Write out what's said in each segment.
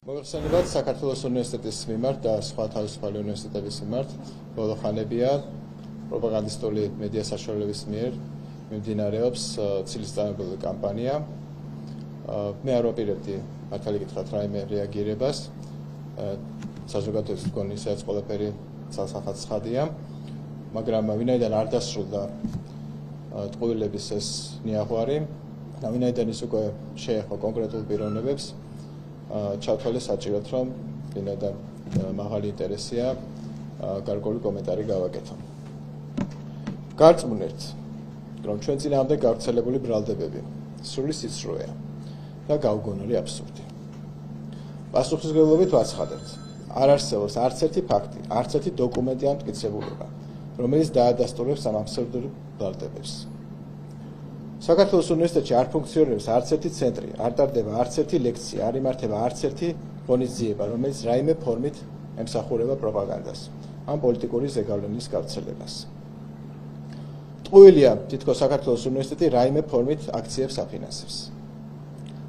მოგეხსენებათ საქართველოს უნივერსიტეტის მიმართ და სხვა თავისუფალი უნივერსიტეტების მიმართ ბოლო ხანებია პროპაგანდისტული მედია საშუალებების მიერ მიმდინარეობს ცილისწამებული კამპანია. მე არ ვაპირებდი მართალი გითხრათ რაიმე რეაგირებას. საზოგადოების მქონე ისედაც ყველაფერი ცალსახად ცხადია, მაგრამ ვინაიდან არ დასრულდა ტყუილების ეს ნიაღვარი და ვინაიდან ის უკვე შეეხო კონკრეტულ პიროვნებებს, ჩავთვალე საჭიროდ, რომ ვინაიდან მაღალი ინტერესია, გარკვეული კომენტარი გავაკეთო. გარწმუნებთ, რომ ჩვენ წინააღმდეგ გავრცელებული ბრალდებები სრული სიცრუეა და გაუგონარი აბსურდი. პასუხისმგებლობით ვაცხადებთ, არ არსებობს არც ერთი ფაქტი, არც ერთი დოკუმენტი ან მტკიცებულება, რომელიც დაადასტურებს ამ აბსურდულ ბრალდებებს. საქართველოს უნივერსიტეტში არ ფუნქციონირებს არც ერთი ცენტრი, არ ტარდება არც ერთი ლექცია, არ იმართება არც ერთი ღონისძიება, რომელიც რაიმე ფორმით ემსახურება პროპაგანდას, ან პოლიტიკური ზეგავლენის გავრცელებას. ტყუილია თითქოს საქართველოს უნივერსიტეტი რაიმე ფორმით აქციებს აფინანსებს.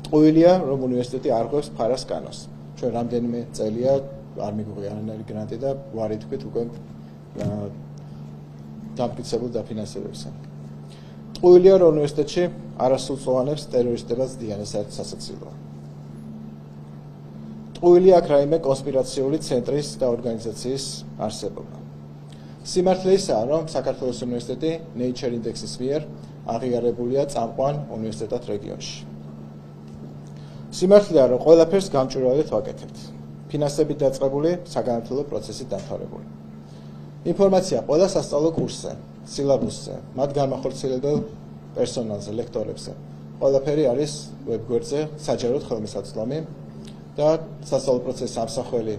ტყუილია, რომ უნივერსიტეტი არ ღვევს ფარას კანონს. ჩვენ რამდენიმე წელია არ მიგვიღია არანაირი გრანტი და ვარ ითქვით უკვე დამტკიცებულ დაფინანსებებსა. ტყუილია, რომ უნივერსიტეტში არასრულწლოვანებს ტერორისტებას დიან, ეს საერთოდ სასაცილოა. ტყუილია აქ რაიმე კონსპირაციული ცენტრის და ორგანიზაციის არსებობა. სიმართლე ისაა, რომ საქართველოს უნივერსიტეტი Nature Index-ის მიერ აღიარებულია წამყვან უნივერსიტეტად რეგიონში. სიმართლეა, რომ ყველაფერს გამჭვირვალედ ვაკეთებთ. ფინანსებით დაწყებული, საგანმანათლებლო პროცესით დამთავრებული. ინფორმაცია ყველა სასწავლო კურსზე, სილაბუსზე, მათ განმახორციელებელ პერსონალზე, ლექტორებზე. ყველაფერი არის ვებგვერდზე, საჯაროდ ხელმისაწვდომი და სასწავლო პროცესის ამსახველი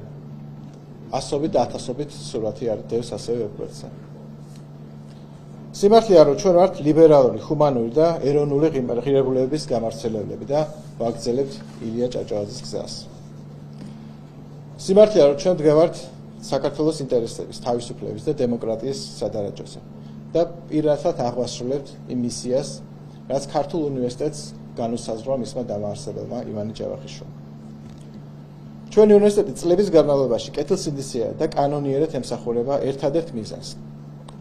ასობით და ათასობით სურათი არის ასევე ვებგვერდზე. სიმართლეა, რომ ჩვენ ვართ ლიბერალური, ჰუმანური და ეროვნული ღირებულებების გამავრცელებლები და ვაგრძელებთ ილია ჭავჭავაძის გზას. სიმართლეა, რომ ჩვენ ვდგევართ საქართველოს ინტერესების, თავისუფლების და დემოკრატიის სადარაჯოზე და პირადად აღვასრულებთ იმ მისიას, რაც ქართულ უნივერსიტეტს განუსაზღვრა მისმა დამაარსებელმა ივანე ჯავახიშვილმა. ჩვენი უნივერსიტეტი წლების განმავლობაში კეთილსინდისიერად და კანონიერად ემსახურება ერთადერთ მიზანს,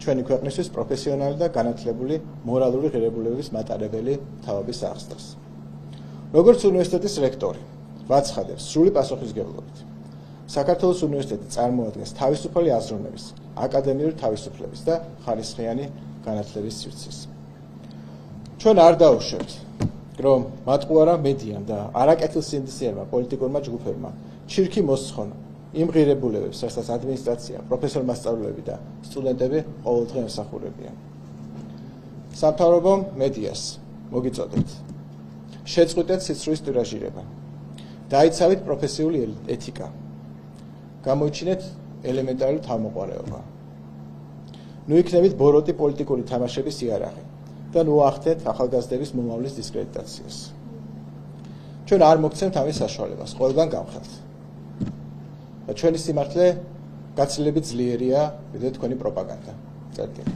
ჩვენი ქვეყნისთვის პროფესიონალი და განათლებული მორალური ღირებულებების მატარებელი თავების აღზრდას. როგორც უნივერსიტეტის რექტორი, ვაცხადებ სრული პასუხისმგებლობით. საქართველოს უნივერსიტეტი წარმოადგენს თავისუფალი აზროვნების, აკადემიური თავისუფლების და ხარისხიანი განათლების სივრცეს. ჩვენ არ დაუშვებთ, რომ მატყუარა მედიამ და არაკეთილსინდისიერმა პოლიტიკურმა ჯგუფებმა ჩირქი მოსცხონა იმ ღირებულებებს, რასაც ადმინისტრაცია, პროფესორ-მასწავლებლები და სტუდენტები ყოველდღე ემსახურებიან. სამთავრობომ მედიას მოგიწოდებთ. შეწყვიტეთ სიცრუის ტირაჟირება. დაიცავით პროფესიული ეთიკა. გამოიჩინეთ ელემენტარული თავმოყარეობა. ნუ იქნებით ბოროტი პოლიტიკური თამაშების იარაღი და ნუ ახდეთ ახალგაზრდების მომავლის დისკრედიტაციას. ჩვენ არ მოგცემთ ამის საშუალებას, ყველგან გავხელთ. და ჩვენი სიმართლე გაცილებით ძლიერია, ვიდრე თქვენი პროპაგანდა. წერტილი.